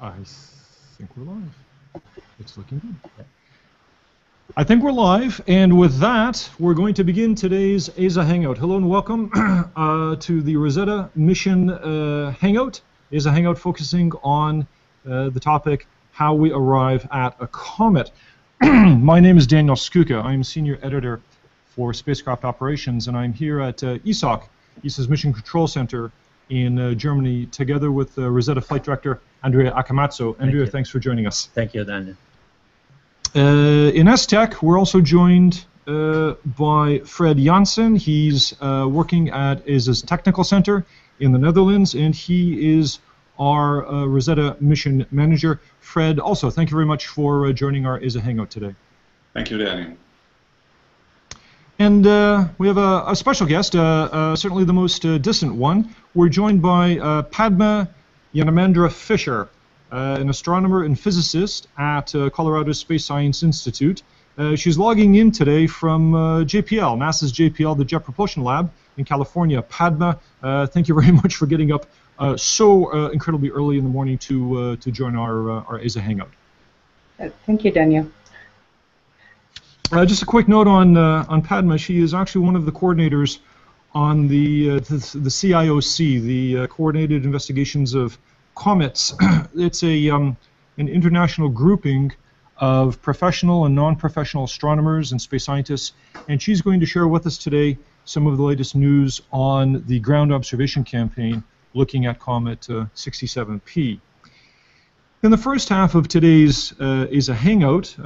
I think we're live. It's looking good. I think we're live, and with that, we're going to begin today's ESAHangout. Hello and welcome to the Rosetta mission hangout. ESAHangout focusing on the topic, how we arrive at a comet. My name is Daniel Scuka. I'm senior editor for spacecraft operations, and I'm here at ESAC, ESA's Mission Control Center in Germany, together with Rosetta Flight Director Andrea Accomazzo. Andrea, thanks for joining us. Thank you, Daniel. In S-Tech, we're also joined by Fred Jansen. He's working at ESA's Technical Center in the Netherlands, and he is our Rosetta mission manager. Fred, also, thank you very much for joining our ESAHangout today. Thank you, Daniel. And we have a special guest, certainly the most distant one. We're joined by Padma Yanamandra-Fisher, an astronomer and physicist at Colorado Space Science Institute. She's logging in today from JPL, NASA's JPL, the Jet Propulsion Lab in California. Padma, thank you very much for getting up so incredibly early in the morning to join our ESAHangout. Thank you, Daniel. Just a quick note on Padma. She is actually one of the coordinators on the CIOC, the Coordinated Investigations of Comets. It's an international grouping of professional and non-professional astronomers and space scientists, and she's going to share with us today some of the latest news on the ground observation campaign looking at Comet 67P. In the first half of today's ESAHangout,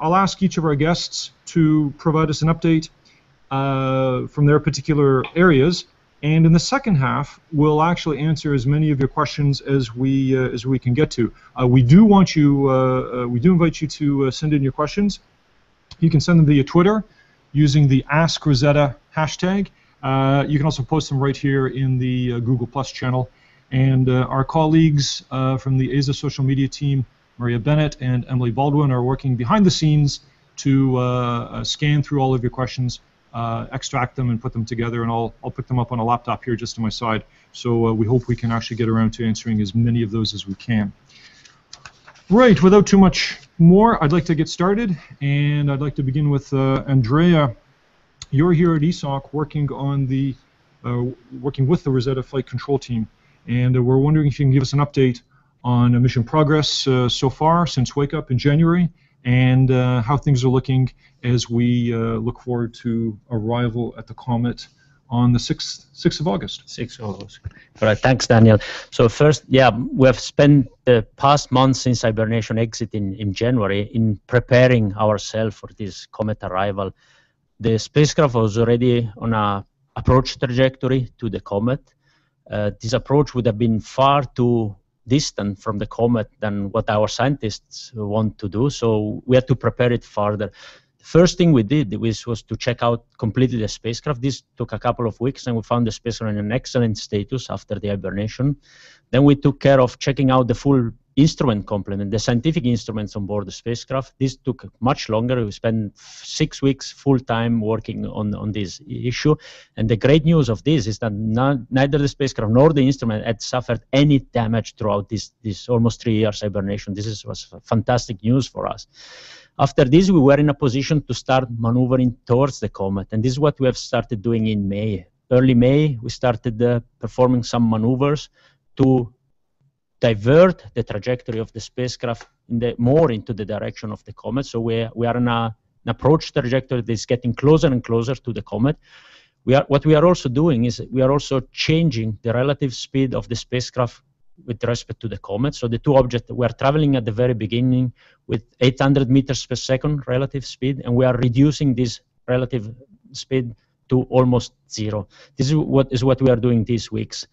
I'll ask each of our guests to provide us an update from their particular areas, and in the second half, we'll actually answer as many of your questions as we can get to. We do invite you to send in your questions. You can send them via Twitter using the Ask Rosetta hashtag. You can also post them right here in the Google Plus channel. And our colleagues from the ESA social media team, Maria Bennett and Emily Baldwin, are working behind the scenes to scan through all of your questions, extract them, and put them together. And I'll put them up on a laptop here just to my side. So we hope we can actually get around to answering as many of those as we can. Right, without too much more, I'd like to get started. And I'd like to begin with Andrea. You're here at ESAC working on working with the Rosetta Flight Control Team. And we're wondering if you can give us an update on mission progress so far since Wake Up in January, and how things are looking as we look forward to arrival at the comet on the 6th of August. 6th of August. All right, thanks, Daniel. So first, yeah, we have spent the past month since hibernation exit in January in preparing ourselves for this comet arrival. The spacecraft was already on an approach trajectory to the comet. This approach would have been far too distant from the comet than what our scientists want to do, so we had to prepare it further. The first thing we did was to check out completely the spacecraft. This took a couple of weeks, and we found the spacecraft in an excellent status after the hibernation. Then we took care of checking out the full instrument complement, the scientific instruments on board the spacecraft. This took much longer. We spent 6 weeks full-time working on this issue. And the great news of this is that neither the spacecraft nor the instrument had suffered any damage throughout this almost 3 years hibernation. This was fantastic news for us. After this, we were in a position to start maneuvering towards the comet. And this is what we have started doing in May. Early May, we started performing some maneuvers to divert the trajectory of the spacecraft more into the direction of the comet. So we are on an approach trajectory that is getting closer and closer to the comet. What we are also doing is we are also changing the relative speed of the spacecraft with respect to the comet. So the two objects, we are traveling at the very beginning with 800 meters per second relative speed, and we are reducing this relative speed to almost zero. This is what we are doing these weeks.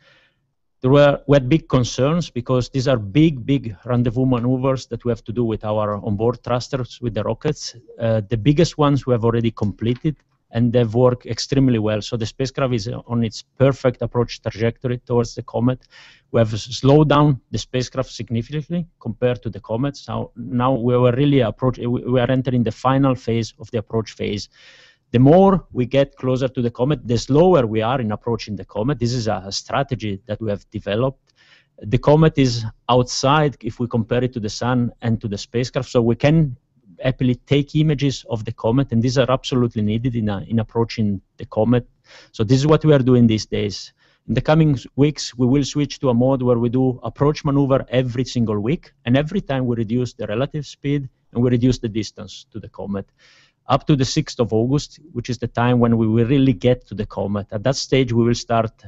We had big concerns because these are big rendezvous maneuvers that we have to do with our onboard thrusters with the rockets. The biggest ones we have already completed, and they've worked extremely well. So the spacecraft is on its perfect approach trajectory towards the comet. We have slowed down the spacecraft significantly compared to the comet. So now we are entering the final phase of the approach phase. The more we get closer to the comet, the slower we are in approaching the comet. This is a strategy that we have developed. The comet is outside if we compare it to the sun and to the spacecraft, so we can happily take images of the comet, and these are absolutely needed in approaching the comet. So this is what we are doing these days. In the coming weeks, we will switch to a mode where we do approach maneuver every single week, and every time we reduce the relative speed and we reduce the distance to the comet, up to the 6th of August, which is the time when we will really get to the comet. At that stage, we will start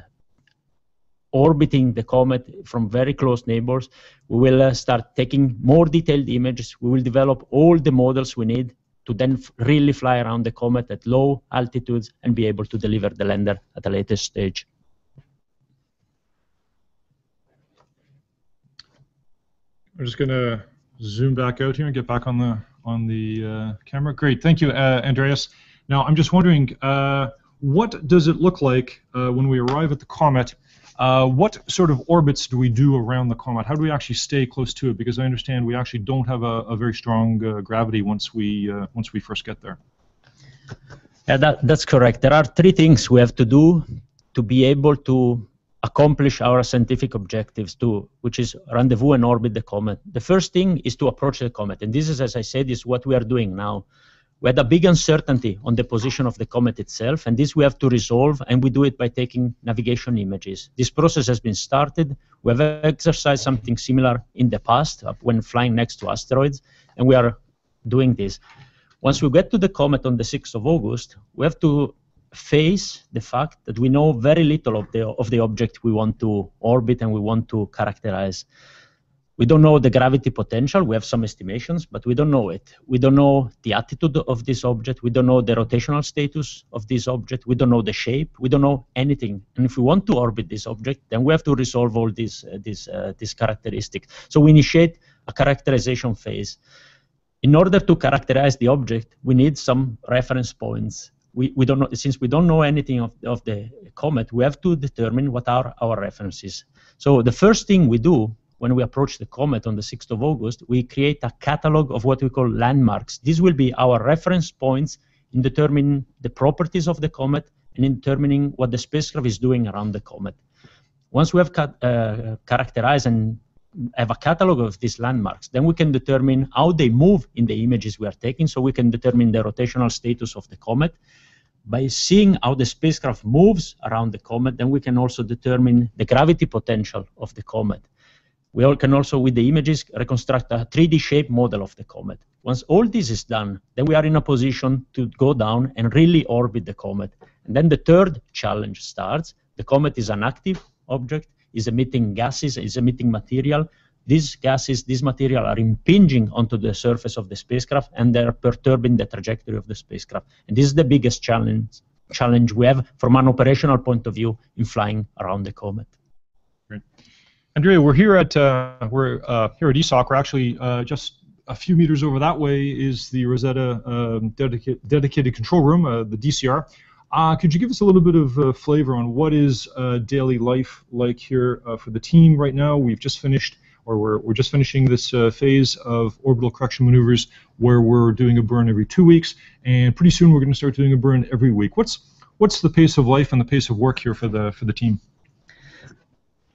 orbiting the comet from very close neighbors. We will start taking more detailed images. We will develop all the models we need to then really fly around the comet at low altitudes and be able to deliver the lander at a later stage. We're just going to zoom back out here and get back on the camera. Great, thank you, Andreas. Now, I'm just wondering, what does it look like when we arrive at the comet? What sort of orbits do we do around the comet? How do we actually stay close to it? Because I understand we actually don't have a very strong gravity once we first get there. Yeah, that's correct. There are 3 things we have to do to be able to accomplish our scientific objectives, which is rendezvous and orbit the comet. The first thing is to approach the comet, and this is, as I said, is what we are doing now. We had a big uncertainty on the position of the comet itself, and this we have to resolve, and we do it by taking navigation images. This process has been started. We have exercised something similar in the past when flying next to asteroids, and we are doing this. Once we get to the comet on the 6th of August, we have to face the fact that we know very little of the object we want to orbit and we want to characterize. We don't know the gravity potential. We have some estimations, but we don't know it. We don't know the attitude of this object. We don't know the rotational status of this object. We don't know the shape. We don't know anything. And if we want to orbit this object, then we have to resolve all these characteristics. So we initiate a characterization phase. In order to characterize the object, we need some reference points. We don't know, since we don't know anything of the comet, we have to determine what are our references. So the first thing we do when we approach the comet on the 6th of August, we create a catalog of what we call landmarks. These will be our reference points in determining the properties of the comet and in determining what the spacecraft is doing around the comet. Once we have characterized and have a catalog of these landmarks, then we can determine how they move in the images we are taking, so we can determine the rotational status of the comet. By seeing how the spacecraft moves around the comet, then we can also determine the gravity potential of the comet. We can also, with the images, reconstruct a 3D shape model of the comet. Once all this is done, then we are in a position to go down and really orbit the comet. And then the third challenge starts. The comet is an active object, is emitting gases, is emitting material. These gases, this material are impinging onto the surface of the spacecraft, and they're perturbing the trajectory of the spacecraft. And this is the biggest challenge we have from an operational point of view in flying around the comet. Great. Andrea, we're here at ESAH. We're actually just a few meters over that way is the Rosetta dedicated control room, the DCR. Could you give us a little bit of flavor on what is daily life like here for the team right now? We've just finished, or we're just finishing this phase of orbital correction maneuvers where we're doing a burn every 2 weeks, and pretty soon we're going to start doing a burn every week. What's the pace of life and the pace of work here for the team?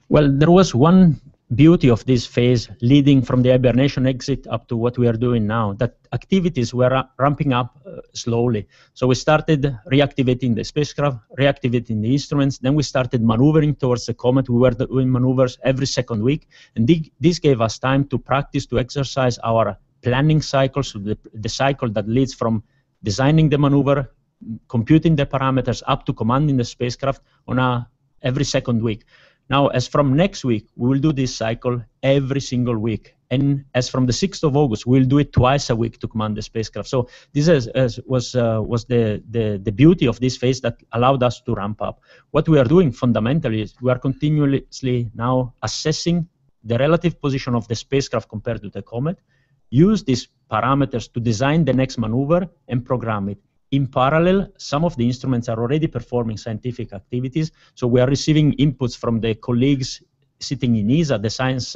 Well, there was one beauty of this phase leading from the hibernation exit up to what we are doing now, that activities were ramping up slowly. So we started reactivating the spacecraft, reactivating the instruments, then we started maneuvering towards the comet. We were doing maneuvers every second week, and this gave us time to practice, to exercise our planning cycle, so the cycle that leads from designing the maneuver, computing the parameters, up to commanding the spacecraft on every second week. Now, as from next week, we will do this cycle every single week. And as from the 6th of August, we'll do it twice a week to command the spacecraft. So this was the beauty of this phase that allowed us to ramp up. What we are doing fundamentally is we are continuously now assessing the relative position of the spacecraft compared to the comet, use these parameters to design the next maneuver and program it. In parallel, some of the instruments are already performing scientific activities, so we are receiving inputs from the colleagues sitting in ESA, the Science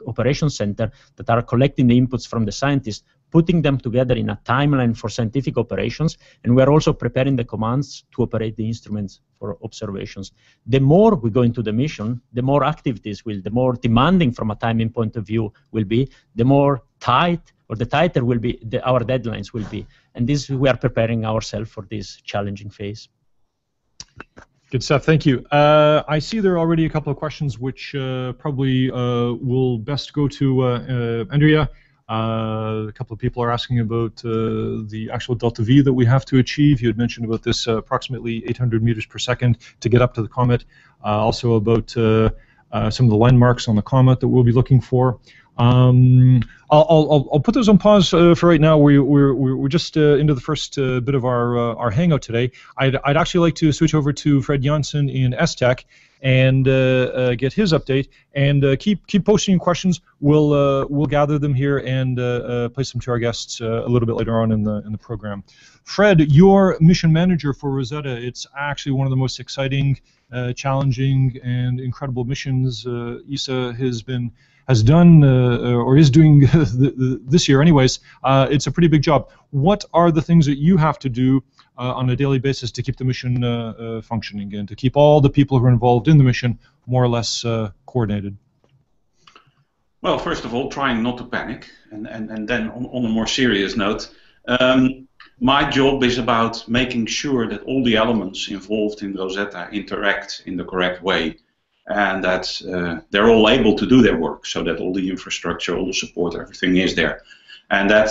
Operations Center, that are collecting the inputs from the scientists, putting them together in a timeline for scientific operations, and we are also preparing the commands to operate the instruments for observations. The more we go into the mission, the more activities the more demanding from a timing point of view will be, the more tight, or the tighter will be, our deadlines will be. And this, we are preparing ourselves for this challenging phase. Good stuff, thank you. I see there are already a couple of questions which probably will best go to Andrea. A couple of people are asking about the actual delta V that we have to achieve. You had mentioned about this approximately 800 meters per second to get up to the comet. Also about some of the landmarks on the comet that we'll be looking for. I'll put those on pause for right now. We're just into the first bit of our hangout today. I'd actually like to switch over to Fred Jansen in STech and get his update, and keep posting your questions. We'll gather them here and place them to our guests a little bit later on in the program. Fred, you're mission manager for Rosetta. It's actually one of the most exciting, challenging, and incredible missions ESA has done or is doing this year anyways. It's a pretty big job. What are the things that you have to do on a daily basis to keep the mission functioning and to keep all the people who are involved in the mission more or less coordinated? Well, first of all, trying not to panic, and then on a more serious note, my job is about making sure that all the elements involved in Rosetta interact in the correct way, and that they're all able to do their work, so that all the infrastructure, all the support, everything is there. And that,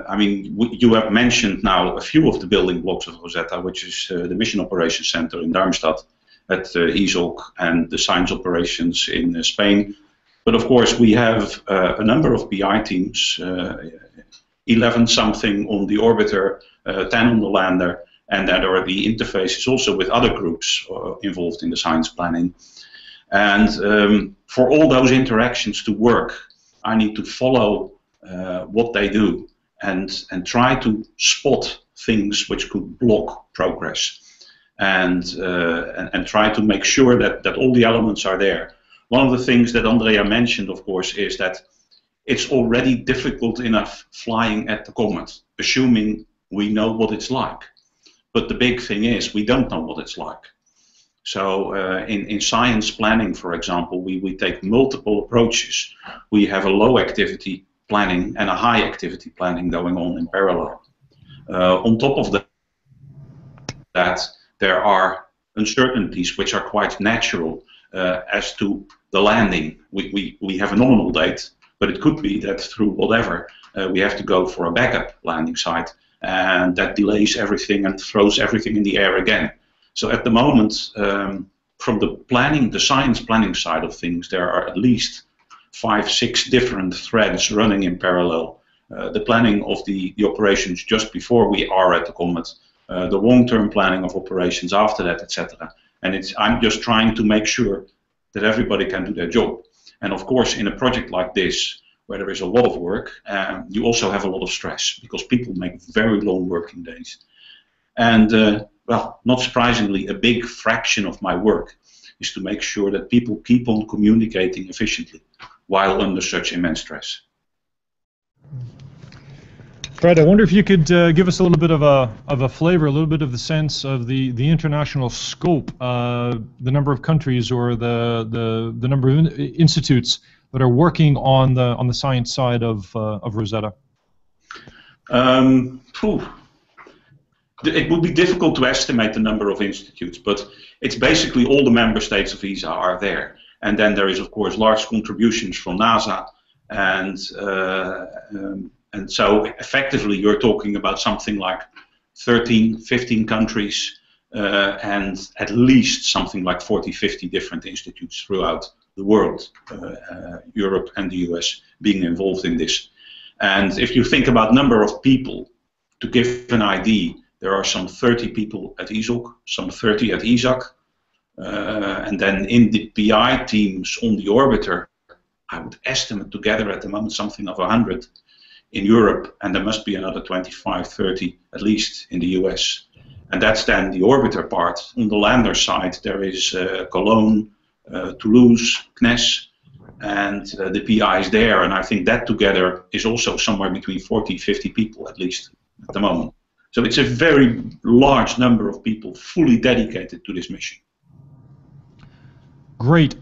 I mean, you have mentioned now a few of the building blocks of Rosetta, which is the Mission Operations Center in Darmstadt, at ESOC, and the science operations in Spain. But of course, we have a number of BI teams, 11 something on the orbiter, 10 on the lander, and that are the interfaces also with other groups involved in the science planning. And for all those interactions to work, I need to follow what they do and try to spot things which could block progress, and try to make sure that all the elements are there. One of the things that Andrea mentioned, of course, is that it's already difficult enough flying at the Comet, assuming we know what it's like. But the big thing is, we don't know what it's like. So in science planning, for example, we take multiple approaches. We have a low activity planning and a high activity planning going on in parallel. On top of that, there are uncertainties which are quite natural as to the landing. We have a nominal date, but it could be that through whatever, we have to go for a backup landing site, and that delays everything and throws everything in the air again. So at the moment, from the science planning side of things, there are at least 5-6 different threads running in parallel. The planning of the operations just before we are at the Comet, the long-term planning of operations after that, etc. And I'm just trying to make sure that everybody can do their job. And of course, in a project like this, where there is a lot of work, you also have a lot of stress, because people make very long working days. And well, not surprisingly, a big fraction of my work is to make sure that people keep on communicating efficiently while under such immense stress. Fred, I wonder if you could give us a little bit of a flavor, a little bit of the sense of the international scope, the number of countries or the number of institutes that are working on the science side of Rosetta. It would be difficult to estimate the number of institutes, but it's basically all the member states of ESA are there. And then there is, of course, large contributions from NASA, and so effectively you're talking about something like 13, 15 countries and at least something like 40, 50 different institutes throughout the world, Europe and the US being involved in this. And if you think about number of people, to give an idea, there are some 30 people at ESOC, some 30 at ESAC, and then in the PI teams on the orbiter, I would estimate together at the moment something of 100 in Europe, and there must be another 25, 30 at least in the US. And that's then the orbiter part. On the lander side, there is Cologne, Toulouse, CNES, and the PIs there, and I think that together is also somewhere between 40, 50 people at least at the moment. So it's a very large number of people fully dedicated to this mission. Great.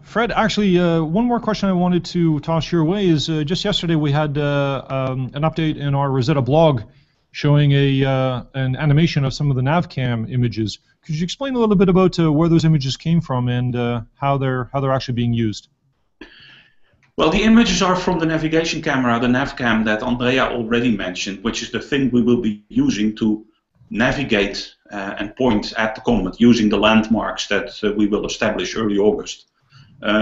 Fred, actually, one more question I wanted to toss your way is just yesterday we had an update in our Rosetta blog showing an animation of some of the NavCam images. Could you explain a little bit about where those images came from and how they're actually being used? Well, the images are from the navigation camera, the NavCam that Andrea already mentioned, which is the thing we will be using to navigate and point at the comet using the landmarks that we will establish early August.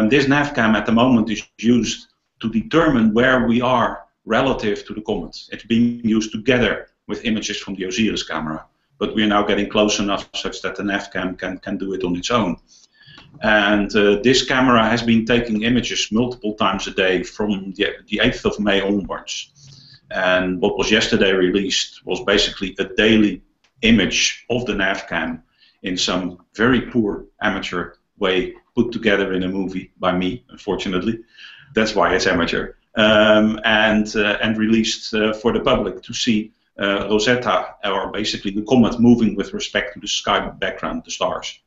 This NavCam at the moment is used to determine where we are relative to the comet. It's being used together with images from the OSIRIS camera, but we are now getting close enough such that the NavCam can do it on its own. And this camera has been taking images multiple times a day from the 8th of May onwards. And what was yesterday released was basically a daily image of the NavCam in some very poor amateur way put together in a movie by me, unfortunately. That's why it's amateur. And released for the public to see Rosetta, or basically the comet, moving with respect to the sky background, the stars.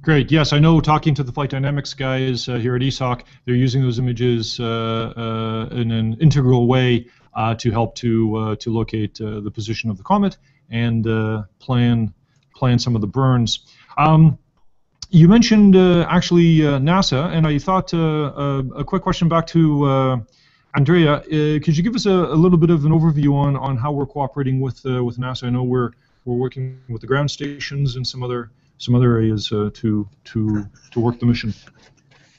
Great. Yes, I know. Talking to the flight dynamics guys here at ESAH, they're using those images in an integral way to help to locate the position of the comet and plan some of the burns. You mentioned actually NASA, and I thought a quick question back to Andrea. Could you give us a little bit of an overview on how we're cooperating with NASA? I know we're working with the ground stations and some other areas to work the mission.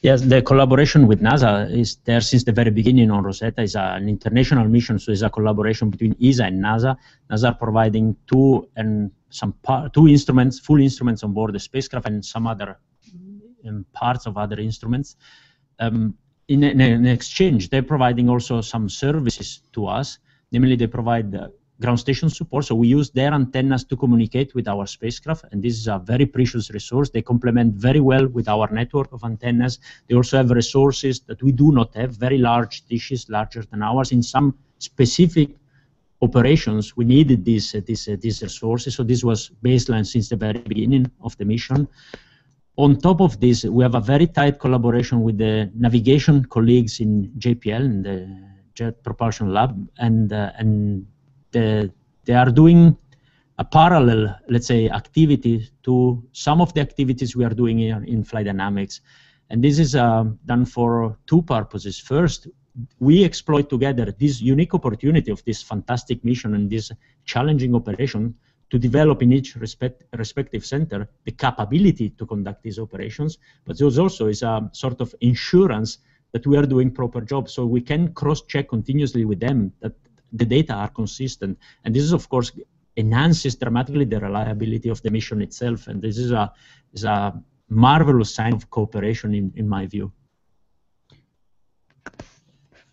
Yes, the collaboration with NASA is there since the very beginning on Rosetta. It's an international mission, so it's a collaboration between ESA and NASA. NASA are providing two instruments, full instruments on board the spacecraft, and some other parts of other instruments. In exchange, they're providing also some services to us. Namely, they provide ground station support, so we use their antennas to communicate with our spacecraft, and this is a very precious resource. They complement very well with our network of antennas. They also have resources that we do not have, very large dishes, larger than ours. In some specific operations, we needed these resources, so this was baseline since the very beginning of the mission. On top of this, we have a very tight collaboration with the navigation colleagues in JPL, in the Jet Propulsion Lab, and they are doing a parallel, let's say, activity to some of the activities we are doing here in flight dynamics. And this is done for two purposes. First, we exploit together this unique opportunity of this fantastic mission and this challenging operation to develop in each respective center the capability to conduct these operations, but this also is a sort of insurance that we are doing proper job, so we can cross-check continuously with them that the data are consistent, and this is, of course, enhances dramatically the reliability of the mission itself, and this is a marvelous sign of cooperation in my view.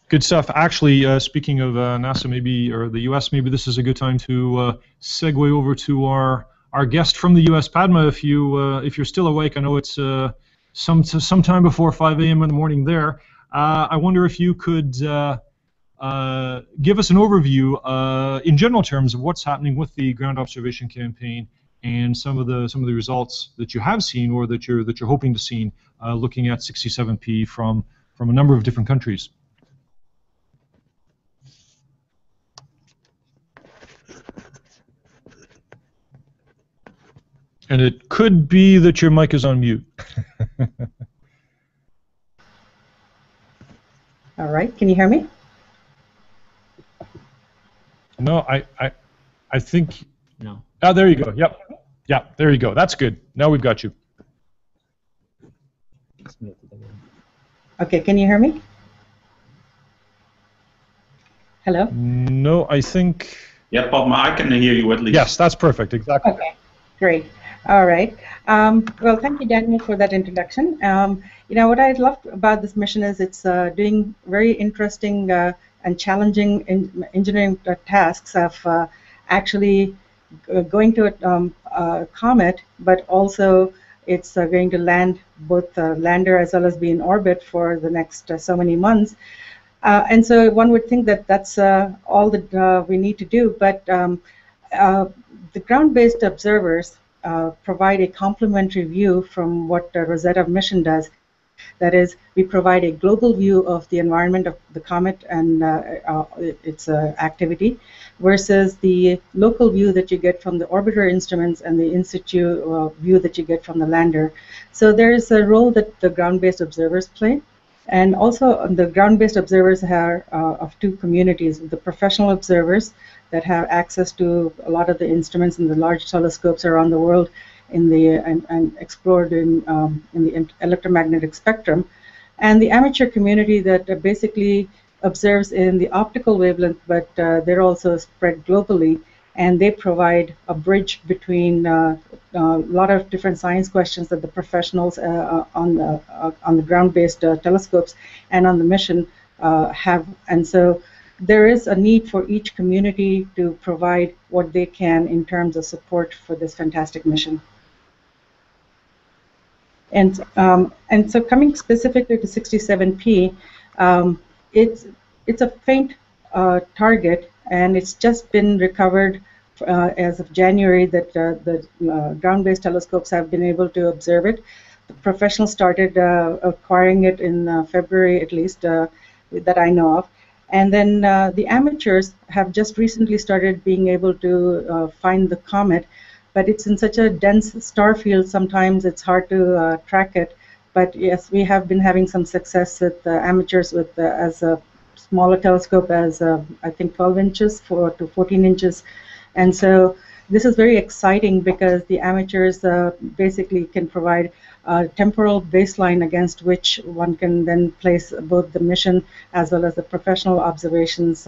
Good stuff. Actually, speaking of NASA, maybe, or the U.S., maybe this is a good time to segue over to our guest from the U.S., Padma. If you're still awake, I know it's sometime before 5 a.m. in the morning there. I wonder if you could give us an overview, in general terms, of what's happening with the ground observation campaign and some of the results that you have seen or that you're hoping to see, looking at 67P from a number of different countries. And it could be that your mic is on mute. All right, can you hear me? No, I think. No. Oh, there you go. Yep. Yeah, there you go. That's good. Now we've got you. Okay, can you hear me? Hello? No, I think. Yeah, Padma, I can hear you at least. Yes, that's perfect. Exactly. Okay, great. All right. Well, thank you, Daniel, for that introduction. You know, what I love about this mission is it's doing very interesting and challenging engineering tasks of actually going to a comet, but also it's going to land both lander as well as be in orbit for the next so many months. And so one would think that that's all that we need to do, but the ground-based observers provide a complementary view from what the Rosetta mission does. That is, we provide a global view of the environment of the comet and its activity, versus the local view that you get from the orbiter instruments and the in situ view that you get from the lander. So there is a role that the ground-based observers play. And also, the ground-based observers are of two communities: the professional observers that have access to a lot of the instruments and the large telescopes around the world in the and explored in the electromagnetic spectrum, and the amateur community that basically observes in the optical wavelength, but they're also spread globally, and they provide a bridge between a lot of different science questions that the professionals on the ground-based telescopes and on the mission have. And so there is a need for each community to provide what they can in terms of support for this fantastic mission. And so coming specifically to 67P, it's a faint target, and it's just been recovered as of January that the ground-based telescopes have been able to observe it. The professionals started acquiring it in February, at least, that I know of. And then the amateurs have just recently started being able to find the comet, but it's in such a dense star field, sometimes it's hard to track it. But yes, we have been having some success with amateurs with as a smaller telescope as I think 12 inches to 14 inches. And so this is very exciting because the amateurs basically can provide a temporal baseline against which one can then place both the mission as well as the professional observations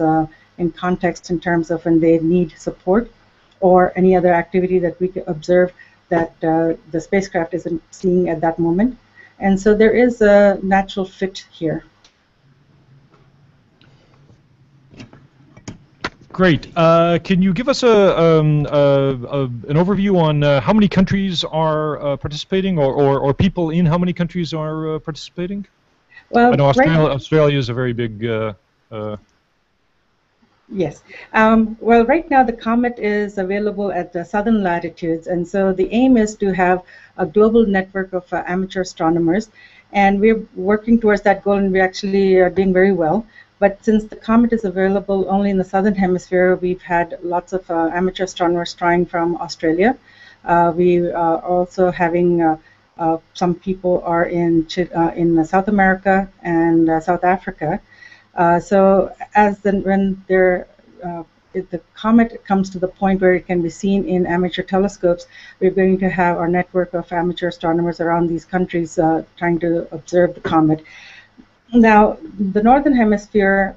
in context in terms of when they need support or any other activity that we can observe that the spacecraft isn't seeing at that moment. And so there is a natural fit here. Great. Can you give us an overview on how many countries are participating, or people in how many countries are participating? Well, I know Australia is a very big. Yes. Well, right now the Comet is available at the southern latitudes, and so the aim is to have a global network of amateur astronomers, and we're working towards that goal, and we actually are doing very well. But since the Comet is available only in the southern hemisphere, we've had lots of amateur astronomers trying from Australia. We are also having some people are in South America and South Africa. So when the Comet comes to the point where it can be seen in amateur telescopes, we're going to have our network of amateur astronomers around these countries trying to observe the Comet. Now, the northern hemisphere,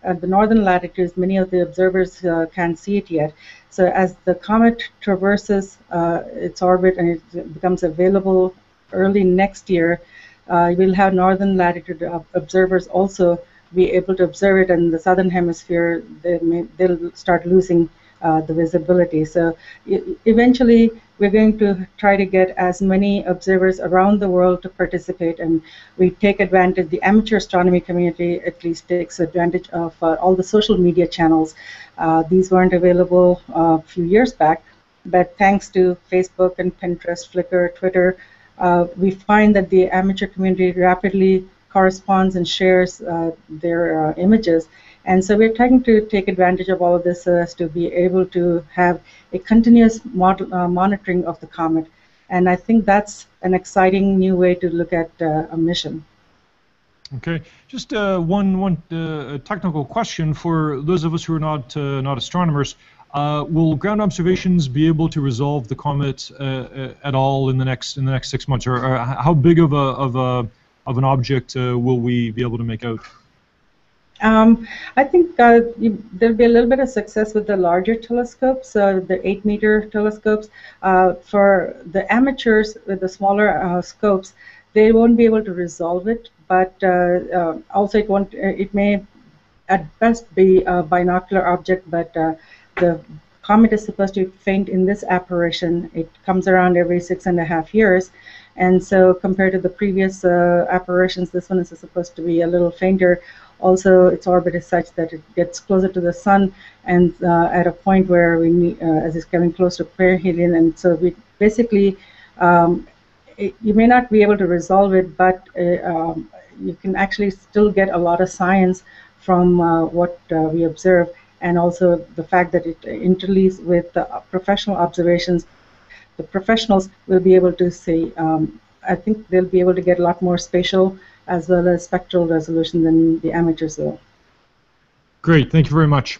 at the northern latitudes, many of the observers can't see it yet. So as the Comet traverses its orbit and it becomes available early next year, we'll have northern latitude observers also be able to observe it, and the southern hemisphere they'll start losing the visibility. So eventually we're going to try to get as many observers around the world to participate, and we take advantage, the amateur astronomy community at least takes advantage of all the social media channels. These weren't available a few years back, but thanks to Facebook and Pinterest, Flickr, Twitter, we find that the amateur community rapidly corresponds and shares their images. And so we're trying to take advantage of all of this as to be able to have a continuous monitoring of the Comet. And I think that's an exciting new way to look at a mission. Okay, just one technical question for those of us who are not astronomers. Will ground observations be able to resolve the Comet at all in the next 6 months, or how big of an object will we be able to make out? I think there'll be a little bit of success with the larger telescopes, the 8-meter telescopes. For the amateurs with the smaller scopes, they won't be able to resolve it, but also it may at best be a binocular object, but the Comet is supposed to faint in this apparition. It comes around every 6.5 years. And so compared to the previous apparitions, this one is supposed to be a little fainter. Also, its orbit is such that it gets closer to the sun and at a point where we need, as it's getting close to perihelion. And so we basically, you may not be able to resolve it, but you can actually still get a lot of science from what we observe, and also the fact that it interleaves with the professional observations. The professionals will be able to see, I think they'll be able to get a lot more spatial as well as spectral resolution than the amateurs will. Great, thank you very much.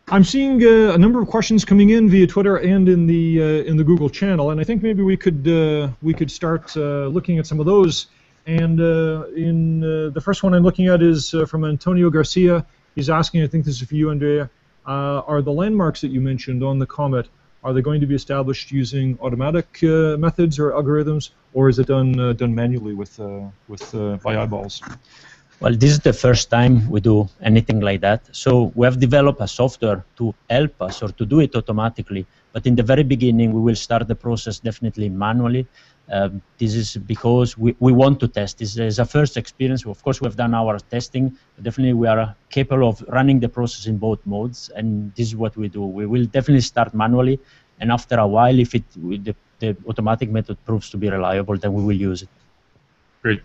I'm seeing a number of questions coming in via Twitter and in the Google channel, and I think maybe we could start looking at some of those. And the first one I'm looking at is from Antonio Garcia. He's asking, I think this is for you, Andrea, are the landmarks that you mentioned on the Comet, are they going to be established using automatic methods or algorithms, or is it done manually with by eyeballs? Well, this is the first time we do anything like that. So we have developed a software to help us or to do it automatically. But in the very beginning, we will start the process definitely manually. This is because we want to test. This is a first experience. Of course, we have done our testing. But definitely, we are capable of running the process in both modes. And this is what we do. We will definitely start manually. And after a while, if the automatic method proves to be reliable, then we will use it. Great.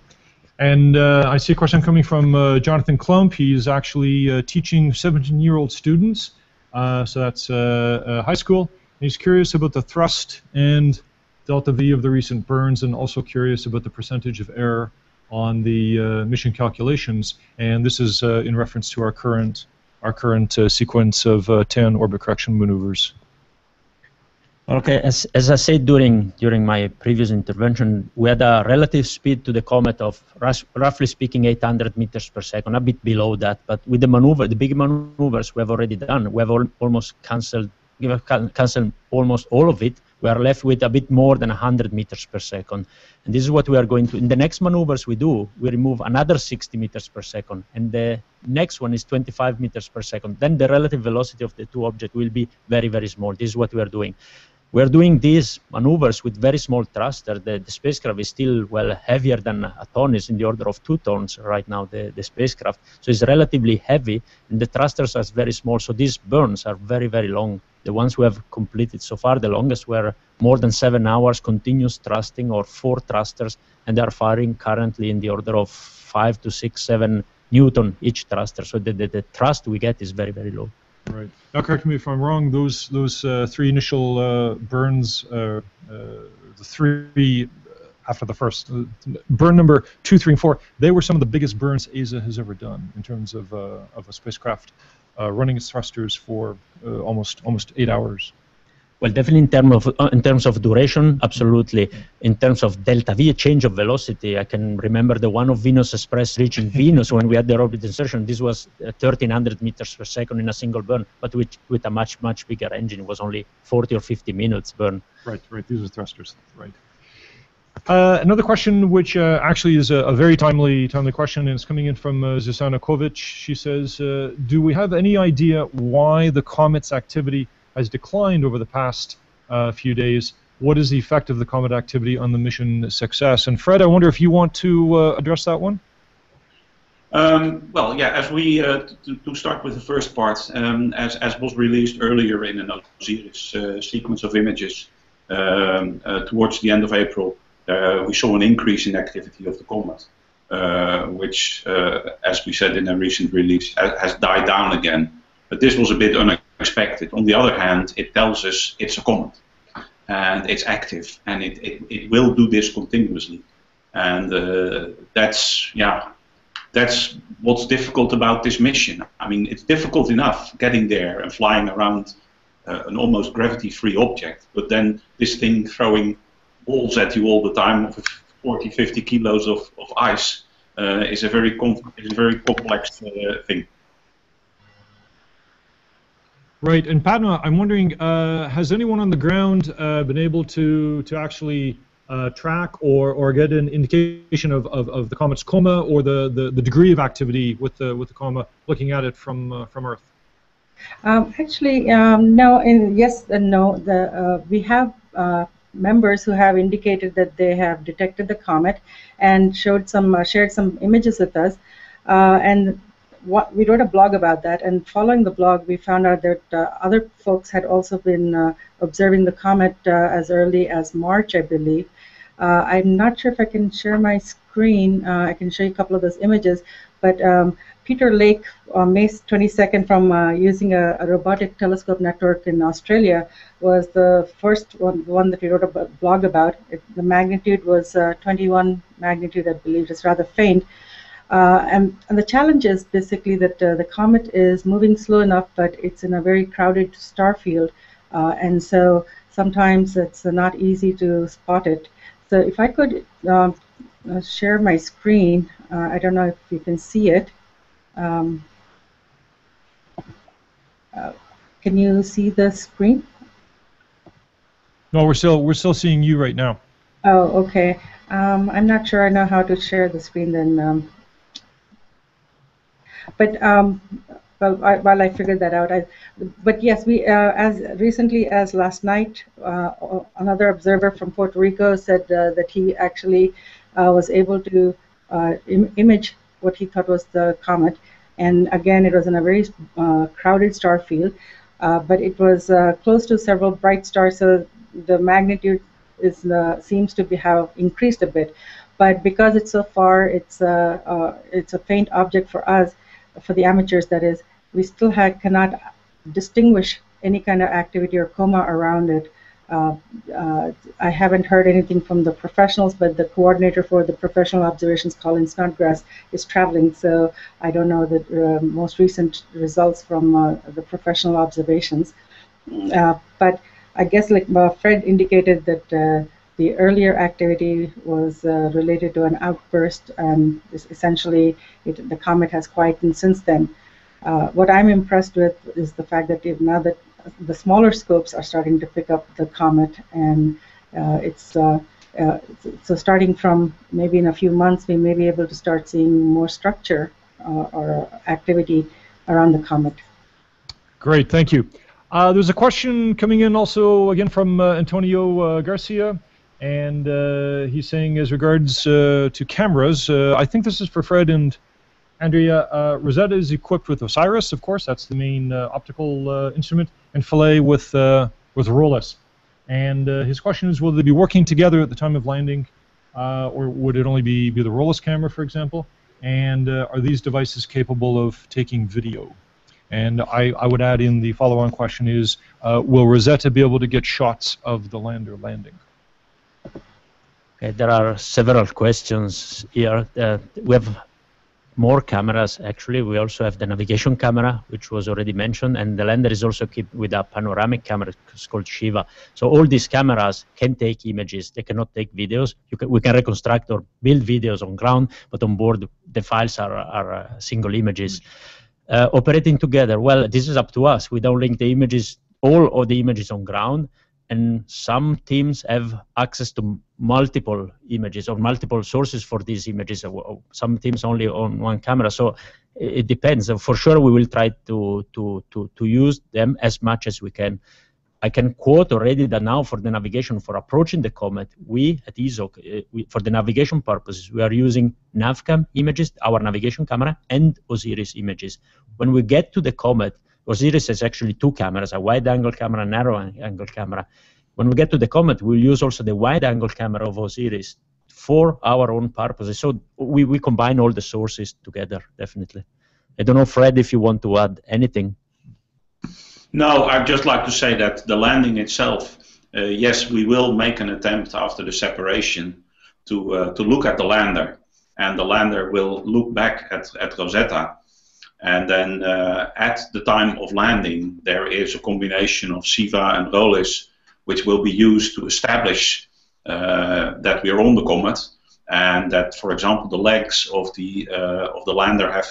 And I see a question coming from Jonathan Klump. He's actually teaching 17-year-old students, so that's high school. And he's curious about the thrust and delta V of the recent burns, and also curious about the percentage of error on the mission calculations. And this is in reference to our current sequence of 10 orbit correction maneuvers. Okay, as I said during my previous intervention, we had a relative speed to the Comet of roughly speaking 800 meters per second, a bit below that. But with the big maneuvers we have already done, we have almost canceled almost all of it. We are left with a bit more than 100 meters per second. And this is what we are going to, in the next maneuvers we do, we remove another 60 meters per second. And the next one is 25 meters per second. Then the relative velocity of the two objects will be very, very small. This is what we are doing. We're doing these maneuvers with very small thruster. The spacecraft is still, well, heavier than a ton. It's in the order of 2 tons right now, the spacecraft. So it's relatively heavy, and the thrusters are very small. So these burns are very, very long. The ones we have completed so far, the longest were more than 7 hours continuous thrusting, or 4 thrusters, and they are firing currently in the order of 5 to 6, 7 Newton each thruster. So the thrust we get is very, very low. Right. Now, correct me if I'm wrong. Those 3 initial burns, the 3 after the first burn number 2, 3, and 4, they were some of the biggest burns ESA has ever done in terms of a spacecraft running its thrusters for almost 8 hours. Well, definitely in terms of duration, absolutely. In terms of delta V, change of velocity, I can remember the one of Venus Express reaching Venus when we had the orbit insertion. This was 1,300 meters per second in a single burn, but with a much, much bigger engine. It was only 40 or 50 minutes burn. Right. These are thrusters. Right. Another question, which actually is a very timely question, and it's coming in from Zuzana Kovic. She says, do we have any idea why the Comet's activity has declined over the past few days? What is the effect of the Comet activity on the mission success? And Fred, I wonder if you want to address that one? Well, yeah, as we, to start with the first part, as was released earlier in an Osiris sequence of images towards the end of April, we saw an increase in activity of the Comet, which, as we said in a recent release, has died down again. But this was a bit unexpected. On the other hand, it tells us it's a comet, and it's active, and it will do this continuously. And that's what's difficult about this mission. I mean, it's difficult enough getting there and flying around an almost gravity-free object, but then this thing throwing balls at you all the time with 40, 50 kilos of ice is a very complex thing. Right, and Padma, I'm wondering, has anyone on the ground been able to actually track or get an indication of the comet's coma, or the degree of activity with the coma, looking at it from Earth? Actually, no, and yes and no. We have members who have indicated that they have detected the comet and shared some images with us. And we wrote a blog about that. And following the blog, we found out that other folks had also been observing the comet as early as March, I believe. I'm not sure if I can share my screen. I can show you a couple of those images, but Peter Lake on May 22nd from using a robotic telescope network in Australia was the first one that we wrote a blog about. The magnitude was 21 magnitude, I believe. It's rather faint. And the challenge is basically that the comet is moving slow enough, but it's in a very crowded star field. And so sometimes it's not easy to spot it. So if I could share my screen, I don't know if you can see it. Can you see the screen? No, we're still seeing you right now. Oh, okay. I'm not sure I know how to share the screen then. Well, while I figured that out, but yes, we as recently as last night, another observer from Puerto Rico said that he actually was able to image what he thought was the comet, and again, it was in a very crowded star field, but it was close to several bright stars, so the magnitude seems to have increased a bit, but because it's so far, it's a faint object for us. For the amateurs, that is, we still cannot distinguish any kind of activity or coma around it. I haven't heard anything from the professionals, but the coordinator for the professional observations, Colin Snodgrass, is traveling, so I don't know the most recent results from the professional observations. But I guess, like Fred indicated, that the earlier activity was related to an outburst, and essentially the comet has quietened since then. What I'm impressed with is the fact that now that the smaller scopes are starting to pick up the comet, and so starting from maybe in a few months, we may be able to start seeing more structure or activity around the comet. Great, thank you. There's a question coming in also again from Antonio Garcia. And he's saying, as regards to cameras, I think this is for Fred and Andrea. Rosetta is equipped with OSIRIS, of course, that's the main optical instrument, and Philae with ROLIS. And his question is, will they be working together at the time of landing, or would it only be the ROLIS camera, for example? And are these devices capable of taking video? And I would add in the follow-on question is, will Rosetta be able to get shots of the lander landing? Okay, there are several questions here. We have more cameras, actually. We also have the navigation camera, which was already mentioned, and the lander is also equipped with a panoramic camera. It's called Shiva. So all these cameras can take images. They cannot take videos. We can reconstruct or build videos on ground, but on board, the files are single images. Operating together, well, this is up to us. We don't link the images, all of the images on ground, and some teams have access to multiple images or multiple sources for these images. Some teams only on one camera, so it depends. For sure, we will try to use them as much as we can. I can quote already that now for the navigation, for approaching the comet, we at ESOC, for the navigation purposes, we are using NavCam images, our navigation camera, and OSIRIS images. When we get to the comet, OSIRIS has actually two cameras, a wide-angle camera and narrow-angle camera. When we get to the comet, we'll use also the wide-angle camera of OSIRIS for our own purposes. So we combine all the sources together, definitely. I don't know, Fred, if you want to add anything. No, I'd just like to say that the landing itself, yes, we will make an attempt after the separation to look at the lander, and the lander will look back at Rosetta. And then at the time of landing, there is a combination of SIVA and ROLIS, which will be used to establish that we are on the comet, and that, for example, the legs of the lander have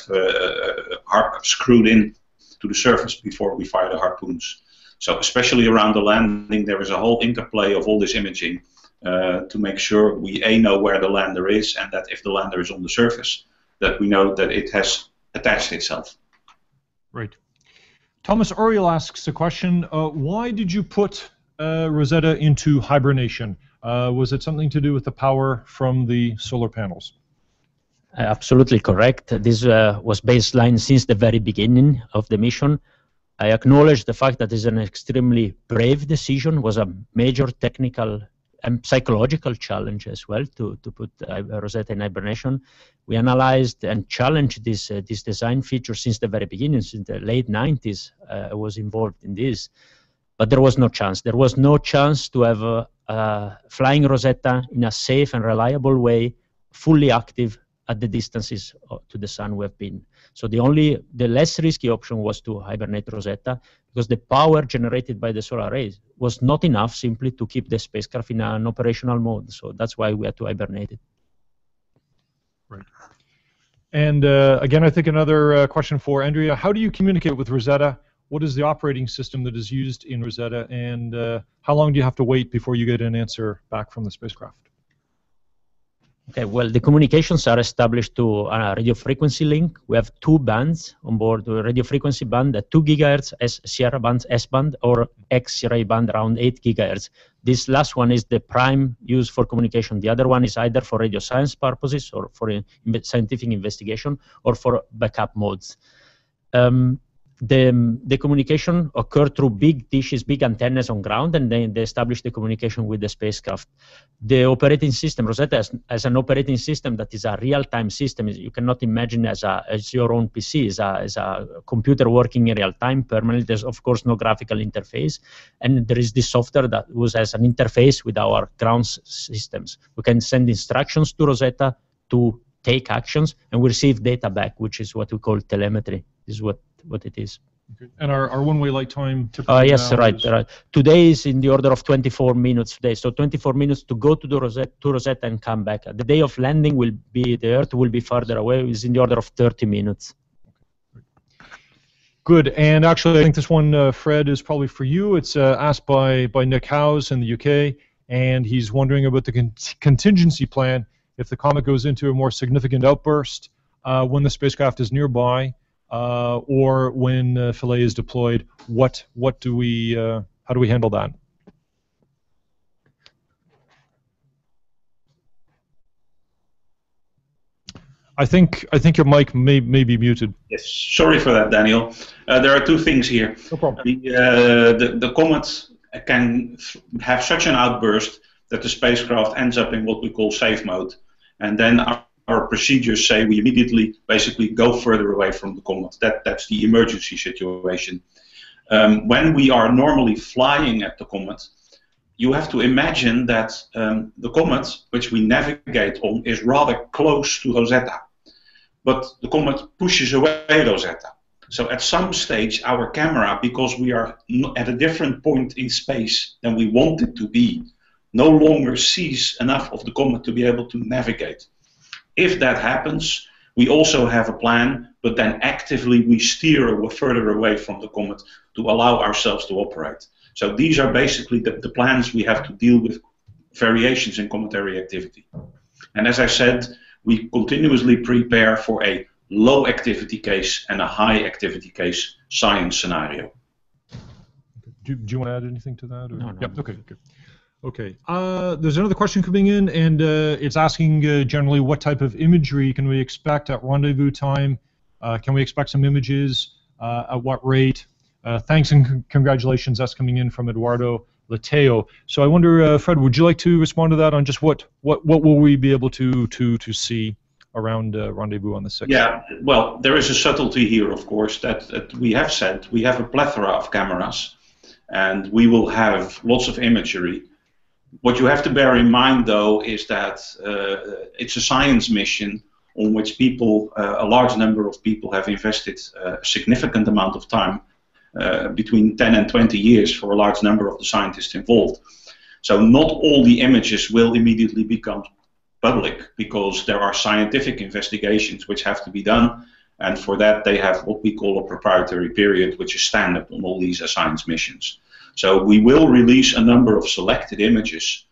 screwed in to the surface before we fire the harpoons. So especially around the landing, there is a whole interplay of all this imaging to make sure we know where the lander is, and that if the lander is on the surface, that we know that it has attached itself. Right. Thomas Uriel asks a question. Why did you put Rosetta into hibernation? Was it something to do with the power from the solar panels? Absolutely correct. This was baseline since the very beginning of the mission. I acknowledge the fact that it's an extremely brave decision, was a major technical and psychological challenge as well to put Rosetta in hibernation. We analyzed and challenged this design feature since the very beginning, since the late 90s. I was involved in this, but there was no chance. There was no chance to have flying Rosetta in a safe and reliable way, fully active at the distances to the sun we have been. So the less risky option was to hibernate Rosetta, because the power generated by the solar rays was not enough simply to keep the spacecraft in an operational mode. So that's why we had to hibernate it. Right. And again, I think another question for Andrea. How do you communicate with Rosetta? What is the operating system that is used in Rosetta? And how long do you have to wait before you get an answer back from the spacecraft? Okay, well, the communications are established to a radio frequency link. We have 2 bands on board, the radio frequency band at 2 gigahertz, Sierra band, S-band, or X-ray band around 8 gigahertz. This last one is the prime used for communication. The other one is either for radio science purposes or for scientific investigation or for backup modes. The communication occurred through big dishes, big antennas on ground, and then they established the communication with the spacecraft. The operating system, Rosetta, as an operating system that is a real-time system. You cannot imagine as your own PC, as a computer working in real time permanently. There's of course no graphical interface, and there is this software that was as an interface with our ground systems. We can send instructions to Rosetta to take actions, and we receive data back, which is what we call telemetry. This is what it is. Okay. And our one-way light time typically yes, right. Today is in the order of 24 minutes today. So 24 minutes to go to Rosetta and come back. The day of landing the Earth will be farther away. It's in the order of 30 minutes. Good. And actually, I think this one, Fred, is probably for you. It's asked by Nick Howes in the UK, and he's wondering about the contingency plan if the comet goes into a more significant outburst when the spacecraft is nearby. Or when Philae is deployed, how do we handle that? I think your mic may be muted. Yes, sorry for that, Daniel. There are 2 things here. No problem. The comet can have such an outburst that the spacecraft ends up in what we call safe mode, and then our procedures say we immediately basically go further away from the comet. That's the emergency situation. When we are normally flying at the comet, you have to imagine that the comet, which we navigate on, is rather close to Rosetta. But the comet pushes away Rosetta. So at some stage, our camera, because we are at a different point in space than we want it to be, no longer sees enough of the comet to be able to navigate. If that happens, we also have a plan, but then actively we steer further away from the comet to allow ourselves to operate. So these are basically the plans we have to deal with variations in cometary activity. And as I said, we continuously prepare for a low activity case and a high activity case science scenario. Do you want to add anything to that? Or? No. Yep. Okay. Good. Okay. There's another question coming in, and it's asking generally what type of imagery can we expect at rendezvous time? Can we expect some images? At what rate? Thanks and congratulations. That's coming in from Eduardo Lateo. So I wonder, Fred, would you like to respond to that on just what will we be able to see around rendezvous on the 6th? Yeah. Well, there is a subtlety here, of course, that we have said we have a plethora of cameras, and we will have lots of imagery. What you have to bear in mind, though, is that it's a science mission on which people, a large number of people, have invested a significant amount of time, between 10 and 20 years for a large number of the scientists involved. So not all the images will immediately become public, because there are scientific investigations which have to be done, and for that they have what we call a proprietary period, which is standard on all these science missions. So we will release a number of selected images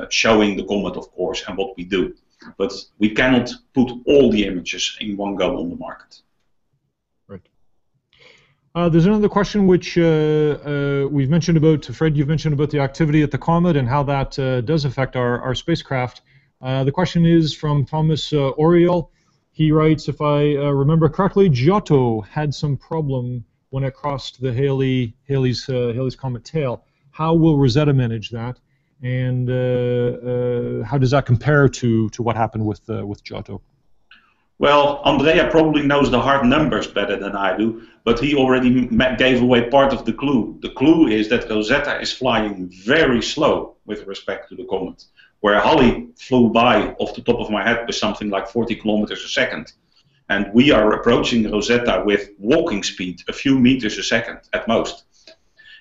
showing the comet, of course, and what we do. But we cannot put all the images in one go on the market. Right. There's another question which we've mentioned about, Fred, you've mentioned about the activity at the Comet and how that does affect our spacecraft. The question is from Thomas Oriel. He writes, if I remember correctly, Giotto had some problem when it crossed the Halley's Comet tail. How will Rosetta manage that? And how does that compare to what happened with Giotto? Well, Andrea probably knows the hard numbers better than I do, but he already gave away part of the clue. The clue is that Rosetta is flying very slow with respect to the Comet, where Halley flew by, off the top of my head, with something like 40 kilometers a second. And we are approaching Rosetta with walking speed, a few meters a second at most.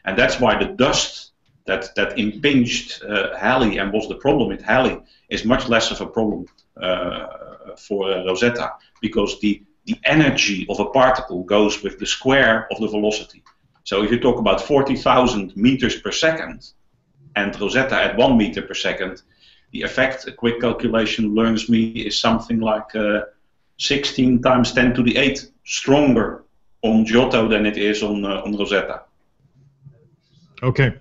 And that's why the dust that impinged Halley and was the problem with Halley is much less of a problem for Rosetta, because the energy of a particle goes with the square of the velocity. So if you talk about 40,000 meters per second and Rosetta at 1 meter per second, the effect, a quick calculation learns me, is something like 16 times 10 to the 8 stronger on Giotto than it is on Rosetta. Okay.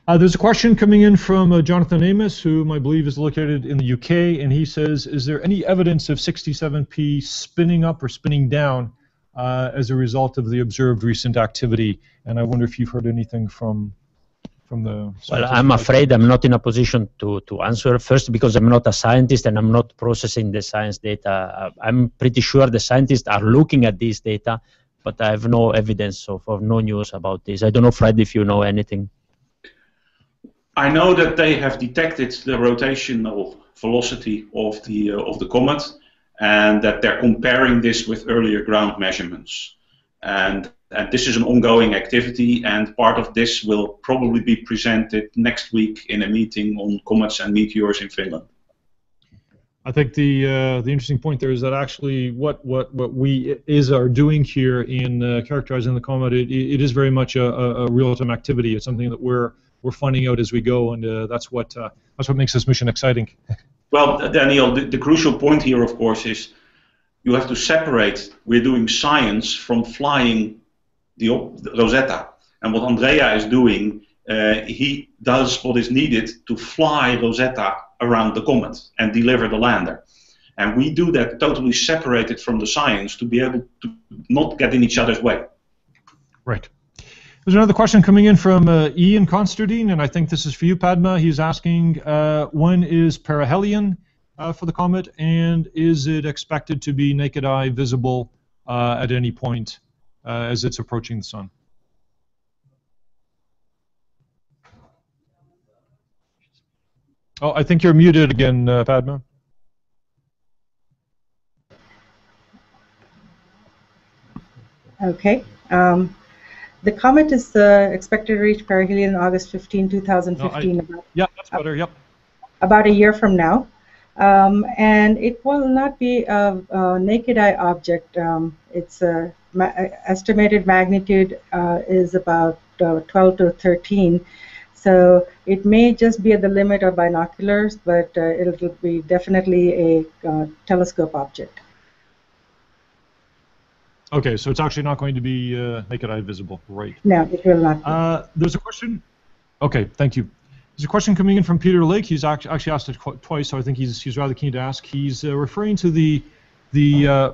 There's a question coming in from Jonathan Amos, whom I believe is located in the UK, and he says, is there any evidence of 67P spinning up or spinning down as a result of the observed recent activity? And I wonder if you've heard anything from the... Well, I'm afraid I'm not in a position to answer. First, because I'm not a scientist and I'm not processing the science data. I'm pretty sure the scientists are looking at these data, but I have no evidence of no news about this. I don't know, Fred, if you know anything. I know that they have detected the rotational velocity of the comet, and that they're comparing this with earlier ground measurements. And this is an ongoing activity, and part of this will probably be presented next week in a meeting on comets and meteors in Finland. I think the interesting point there is that actually what we are doing here in characterizing the comet, it is very much a real-time activity. It's something that we're finding out as we go, and that's what makes this mission exciting. Well, Daniel, the crucial point here, of course, is you have to separate. We're doing science from flying the Rosetta, and what Andrea is doing, he does what is needed to fly Rosetta around the comet and deliver the lander, and we do that totally separated from the science to be able to not get in each other's way. Right. There's another question coming in from Ian Constantine, and I think this is for you, Padma. He's asking, when is perihelion for the comet, and is it expected to be naked eye visible at any point as it's approaching the sun? Oh, I think you're muted again, Padma. Okay. The comet is expected to reach perihelion on August 15, 2015. Yeah, that's better, yep. About a year from now. And it will not be a naked eye object. Its estimated magnitude is about 12 to 13. So it may just be at the limit of binoculars, but it'll be definitely a telescope object. Okay, so it's actually not going to be naked eye visible, right? No, it will not. There's a question. Okay, thank you. There's a question coming in from Peter Lake. He's actually asked it twice, so I think he's rather keen to ask. He's referring to the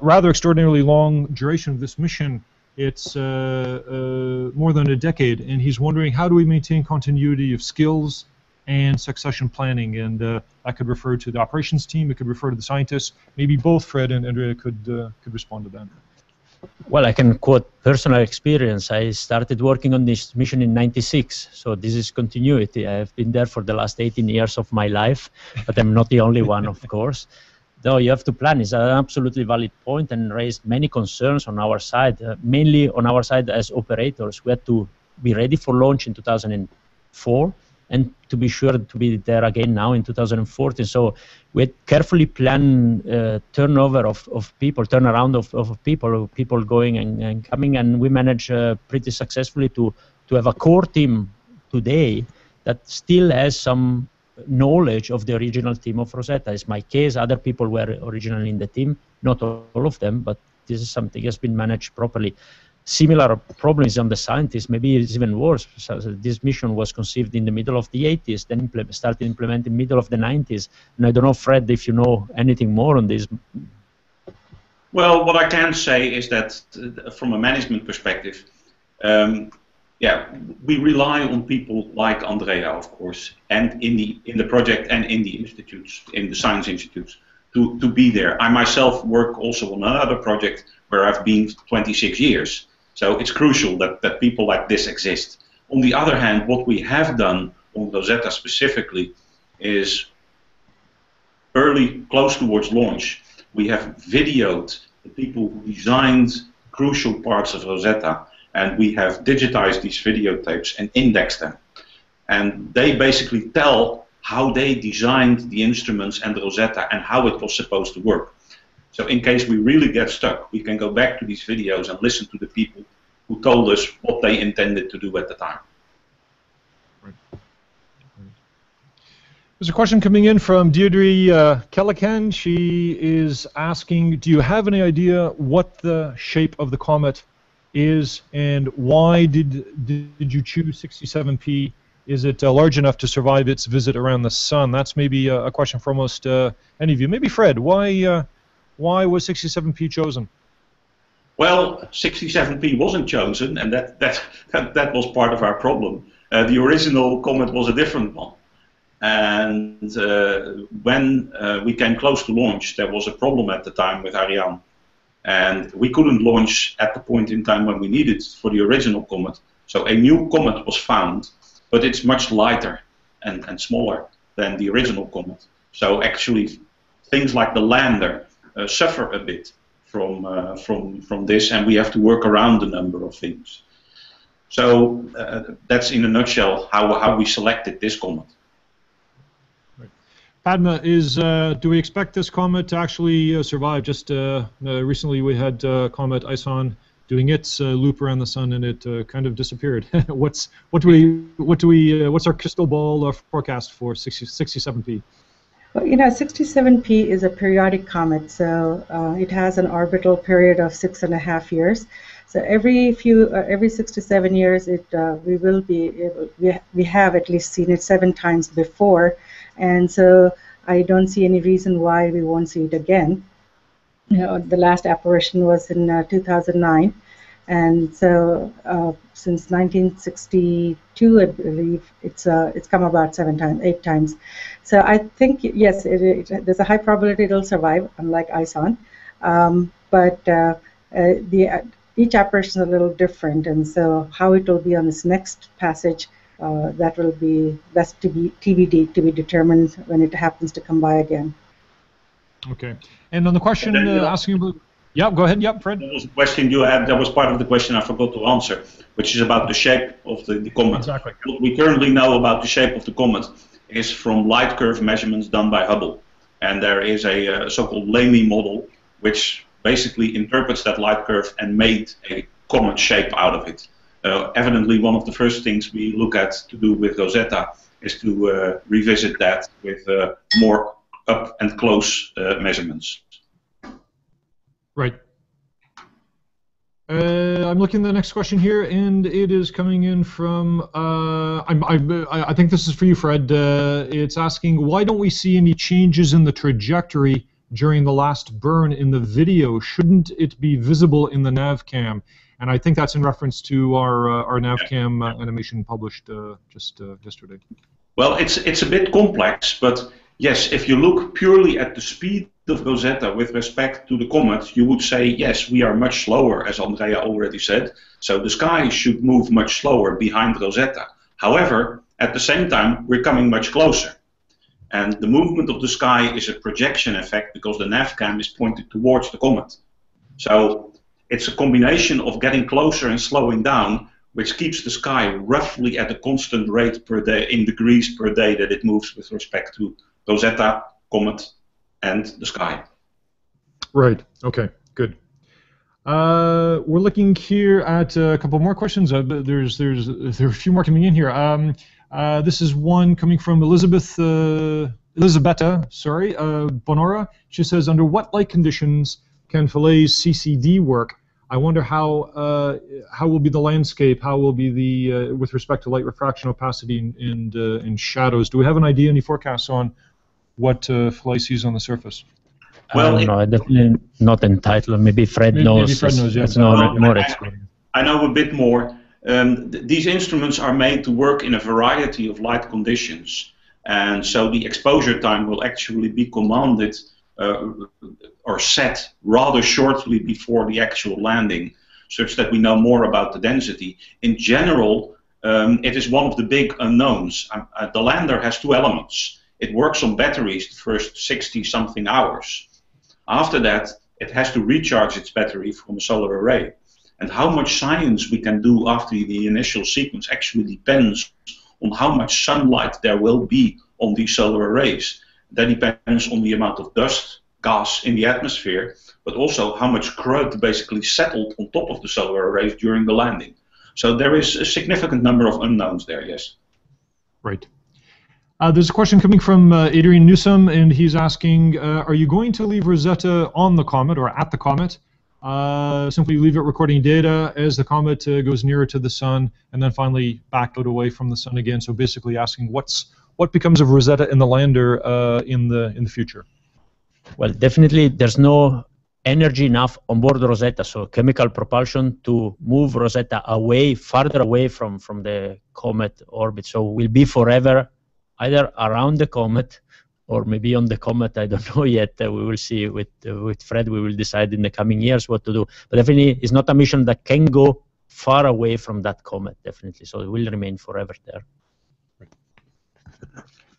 rather extraordinarily long duration of this mission. It's more than a decade, and he's wondering, how do we maintain continuity of skills and succession planning? And that could refer to the operations team, it could refer to the scientists. Maybe both Fred and Andrea could respond to that. Well, I can quote personal experience. I started working on this mission in '96, so this is continuity. I've been there for the last 18 years of my life, but I'm not the only one, of course. Though you have to plan, is an absolutely valid point and raised many concerns on our side, mainly on our side as operators. We had to be ready for launch in 2004 and to be sure to be there again now in 2014. So we had carefully planned turnover of people, turnaround of people going and coming, and we managed pretty successfully to have a core team today that still has some knowledge of the original team of Rosetta. It's my case. Other people were originally in the team, not all of them, but this is something that has been managed properly. similar problems on the scientists. Maybe it's even worse. So this mission was conceived in the middle of the 80s, then started implementing middle of the 90s. And I don't know, Fred, if you know anything more on this. Well, what I can say is that from a management perspective, yeah, we rely on people like Andrea, of course, and in the project and in the institutes, in the science institutes, to be there. I myself work also on another project where I've been 26 years. So it's crucial that people like this exist. On the other hand, what we have done on Rosetta specifically is close towards launch, we have videoed the people who designed crucial parts of Rosetta, and we have digitized these videotapes and indexed them. And they basically tell how they designed the instruments and the Rosetta and how it was supposed to work. So in case we really get stuck, we can go back to these videos and listen to the people who told us what they intended to do at the time. Right. There's a question coming in from Deirdre Callahan. She is asking, do you have any idea what the shape of the comet is, and why did you choose 67P? Is it large enough to survive its visit around the sun? That's maybe a question for almost any of you. Maybe Fred, why was 67P chosen? Well, 67P wasn't chosen, and that was part of our problem. The original comet was a different one. And when we came close to launch, there was a problem at the time with Ariane. And we couldn't launch at the point in time when we needed for the original comet. So a new comet was found, but it's much lighter and smaller than the original comet. So actually, things like the lander suffer a bit from this, and we have to work around a number of things. So that's in a nutshell how we selected this comet. Padma, do we expect this comet to actually survive? Just recently we had Comet ISON doing its loop around the sun, and it kind of disappeared. What's our crystal ball forecast for 67P? Well, 67P is a periodic comet, so it has an orbital period of 6.5 years. So every 6 to 7 years, we have at least seen it 7 times before, and so I don't see any reason why we won't see it again. The last apparition was in 2009, and so since 1962, I believe it's come about 8 times. So I think yes, there's a high probability it'll survive, unlike ISON, but each apparition is a little different, and so how it will be on this next passage, that's to be TBD, to be determined when it happens to come by again. Okay. And on the question asking about, yeah, go ahead. Yeah, Fred. There was a question you had. That was part of the question I forgot to answer, which is about the shape of the comet. Exactly. What we currently know about the shape of the comet is from light curve measurements done by Hubble, and there is a so-called Lamy model, which basically interprets that light curve and made a comet shape out of it. Evidently, one of the first things we look at to do with Rosetta is to revisit that with more up and close measurements. Right. I'm looking at the next question here, and it is coming in from, I think this is for you, Fred. It's asking, why don't we see any changes in the trajectory during the last burn in the video? Shouldn't it be visible in the nav cam? And I think that's in reference to our navcam animation published just yesterday. Well, it's a bit complex, but yes, if you look purely at the speed of Rosetta with respect to the comet, you would say, yes, we are much slower, as Andrea already said. So the sky should move much slower behind Rosetta. However, at the same time, we're coming much closer. And the movement of the sky is a projection effect because the navcam is pointed towards the comet. So it's a combination of getting closer and slowing down, which keeps the sky roughly at a constant rate per day, in degrees per day, that it moves with respect to Rosetta, Comet, and the sky. Right. Okay. Good. We're looking here at a couple more questions. There are a few more coming in here. This is one coming from Elisabetta, Bonora. She says, under what light conditions can Philae's CCD work? I wonder how will be the landscape, how will be the with respect to light refraction, opacity, and shadows. Do we have an idea, any forecasts on what Philae sees on the surface? Well, no, I definitely not entitled. Maybe Fred knows. Maybe Fred knows. Yeah, more experience. I know a bit more. These instruments are made to work in a variety of light conditions, and so the exposure time will actually be commanded or set rather shortly before the actual landing, such that we know more about the density. In general, it is one of the big unknowns. The lander has two elements. It works on batteries the first 60-something hours. After that, it has to recharge its battery from a solar array. And how much science we can do after the initial sequence actually depends on how much sunlight there will be on these solar arrays. That depends on the amount of dust, gas in the atmosphere, but also how much crud basically settled on top of the solar arrays during the landing. So there is a significant number of unknowns there, yes. Right. There's a question coming from Adrian Newsom, and he's asking, are you going to leave Rosetta on the Comet or at the Comet? Simply leave it recording data as the Comet goes nearer to the Sun, and then finally back out away from the Sun again. So basically asking what becomes of Rosetta and the lander in the future? Well, definitely there's no energy enough on board Rosetta, so chemical propulsion to move Rosetta away, farther away from the Comet orbit. So we'll be forever either around the Comet or maybe on the Comet. I don't know yet. We will see with Fred. We will decide in the coming years what to do. But definitely, it's not a mission that can go far away from that Comet, definitely. So it will remain forever there.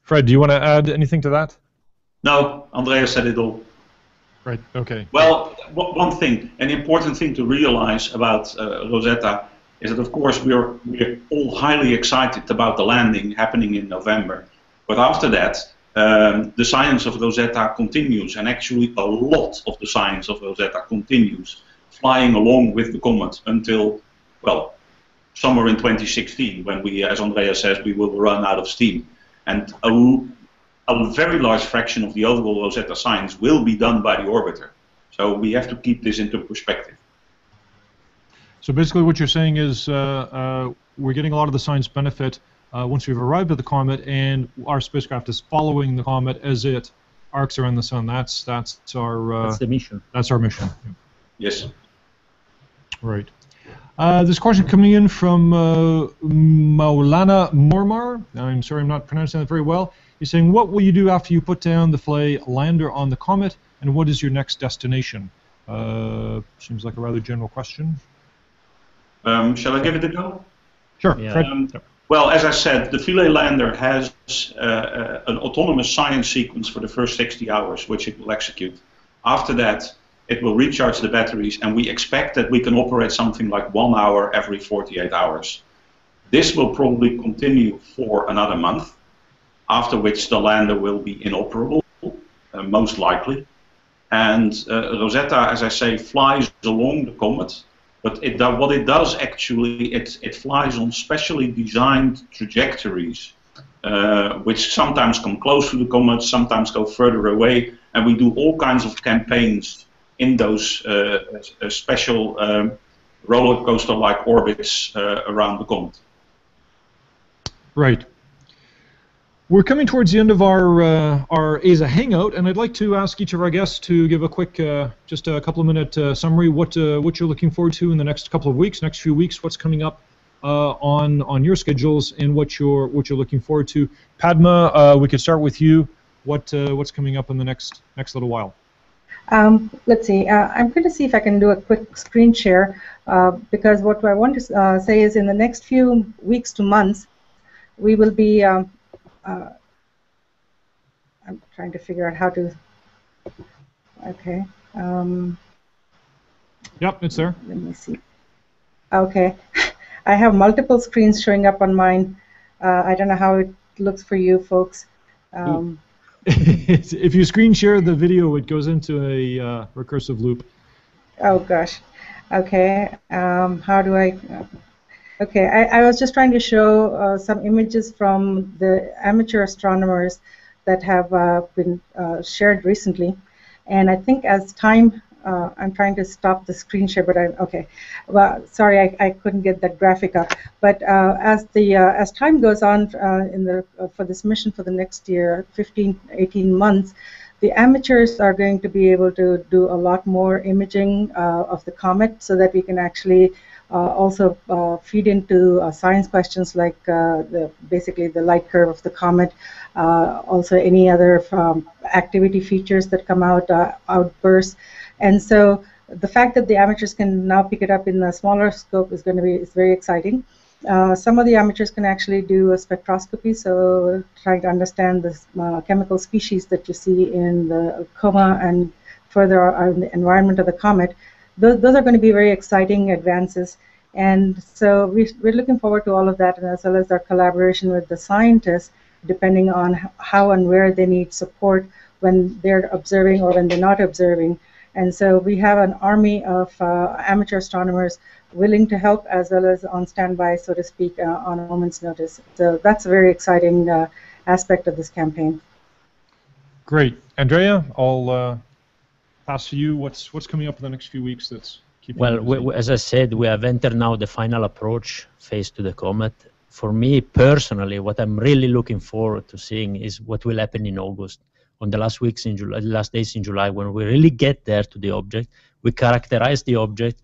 Fred, do you want to add anything to that? No, Andrea said it all. Right, okay. Well, one thing, an important thing to realize about Rosetta is that, of course, we're all highly excited about the landing happening in November. But after that, the science of Rosetta continues, and actually a lot of the science of Rosetta continues, flying along with the Comet until, well, somewhere in 2016, when we, as Andrea says, we will run out of steam. And a very large fraction of the overall Rosetta science will be done by the orbiter. So we have to keep this into perspective. So basically what you're saying is we're getting a lot of the science benefit once we've arrived at the Comet, and our spacecraft is following the Comet as it arcs around the Sun. That's our... that's the mission. That's our mission. Yes. Right. This question coming in from Maulana Mormar. I'm sorry, I'm not pronouncing that very well. He's saying, what will you do after you put down the Philae lander on the Comet, and what is your next destination? Seems like a rather general question. Shall I give it a go? Sure. Yeah. Well, as I said, the Philae lander has an autonomous science sequence for the first 60 hours, which it will execute. After that, it will recharge the batteries, and we expect that we can operate something like 1 hour every 48 hours. This will probably continue for another month, after which the lander will be inoperable, most likely. And Rosetta, as I say, flies along the Comet, but what it does actually, it flies on specially designed trajectories, which sometimes come close to the Comet, sometimes go further away, and we do all kinds of campaigns in those special roller coaster-like orbits around the Comet. Right. We're coming towards the end of our ESA Hangout, and I'd like to ask each of our guests to give a quick, just a couple of minute summary, what you're looking forward to in the next couple of weeks, next few weeks, what's coming up on your schedules, and what you're looking forward to. Padma, we could start with you. What's coming up in the next little while? Let's see. I'm going to see if I can do a quick screen share because what I want to say is in the next few weeks to months, we will be. I'm trying to figure out how to. Okay. Yep, it's there. Let me see. Okay. I have multiple screens showing up on mine. I don't know how it looks for you folks. If you screen share the video, it goes into a recursive loop. Oh gosh. Okay. How do I? Okay. I was just trying to show some images from the amateur astronomers that have been shared recently, and I think as time I'm trying to stop the screen share, but okay. Well, sorry, I couldn't get that graphic up. But as time goes on for this mission for the next year, 15, 18 months, the amateurs are going to be able to do a lot more imaging of the comet, so that we can actually also feed into science questions like basically the light curve of the comet, also any other activity features that come out, outbursts. And so the fact that the amateurs can now pick it up in a smaller scope is very exciting. Some of the amateurs can actually do a spectroscopy, so trying to understand the chemical species that you see in the coma and further in the environment of the comet. Those are going to be very exciting advances. And so we're looking forward to all of that, and as well as our collaboration with the scientists, depending on how and where they need support when they're observing or when they're not observing. And so we have an army of amateur astronomers willing to help, as well as on standby, so to speak, on a moment's notice. So that's a very exciting aspect of this campaign. Great. Andrea, I'll pass to you. What's coming up in the next few weeks that's keeping you busy? As I said, we have entered now the final approach phase to the comet. For me personally, what I'm really looking forward to seeing is what will happen in August. On the last weeks in July, last days in July, when we really get there to the object, we characterize the object.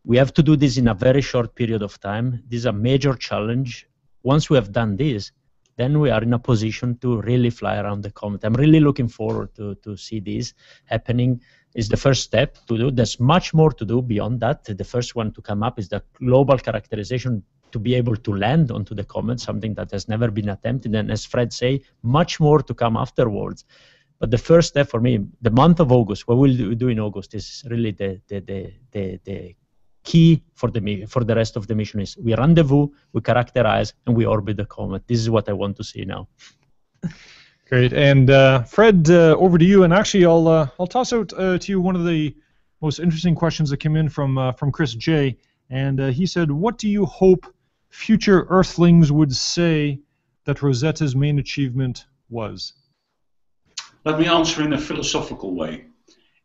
We have to do this in a very short period of time. This is a major challenge. Once we have done this, then we are in a position to really fly around the comet. I'm really looking forward to see this happening. Is the first step to do. There's much more to do beyond that. The first one to come up is the global characterization to be able to land onto the comet, something that has never been attempted. And as Fred say, much more to come afterwards. But the first step for me, the month of August, what we'll do in August is really the key for the rest of the mission is we rendezvous, we characterize, and we orbit the comet. This is what I want to see now. Great. And Fred, over to you. And actually, I'll toss out to you one of the most interesting questions that came in from Chris J. And he said, "What do you hope future Earthlings would say that Rosetta's main achievement was?" Let me answer in a philosophical way.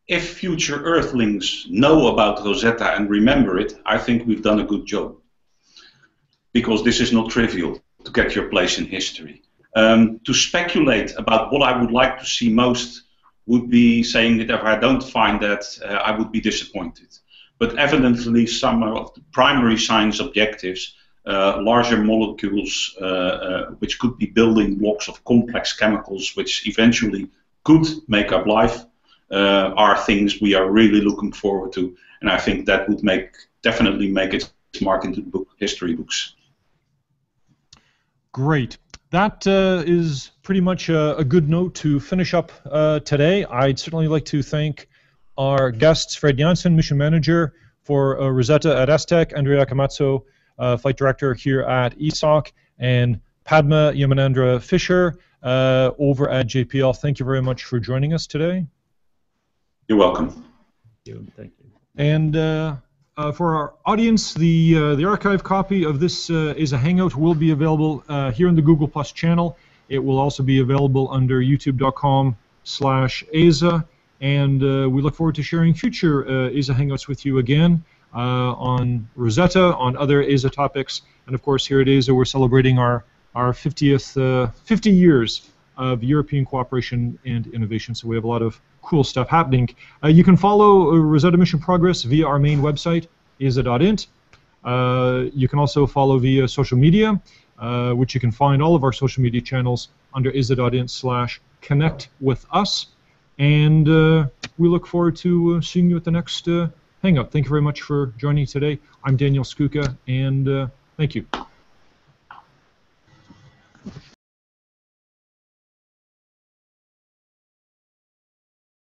If future Earthlings know about Rosetta and remember it, I think we've done a good job. Because this is not trivial to get your place in history. To speculate about what I would like to see most would be saying that if I don't find that, I would be disappointed. But evidently some of the primary science objectives, larger molecules which could be building blocks of complex chemicals which eventually could make up life, are things we are really looking forward to. And I think that would definitely make its mark into the history books. Great. That is pretty much a good note to finish up today. I'd certainly like to thank our guests, Fred Jansen, Mission Manager for Rosetta at ESTEC, Andrea Accomazzo, Flight Director here at ESAHC, and Padma Yanamandra-Fisher over at JPL. Thank you very much for joining us today. You're welcome. Thank you. And for our audience, the archive copy of this ESAHangout will be available here in the Google Plus channel. It will also be available under youtube.com/ESA, and we look forward to sharing future ESAHangouts with you again on Rosetta, on other ESA topics, and of course here at ESA we're celebrating our 50 years of European cooperation and innovation, so we have a lot of cool stuff happening. You can follow Rosetta mission progress via our main website, esa.int. You can also follow via social media, which you can find all of our social media channels under esa.int/connect-with-us. And we look forward to seeing you at the next Hangout. Thank you very much for joining today. I'm Daniel Scuka, and thank you.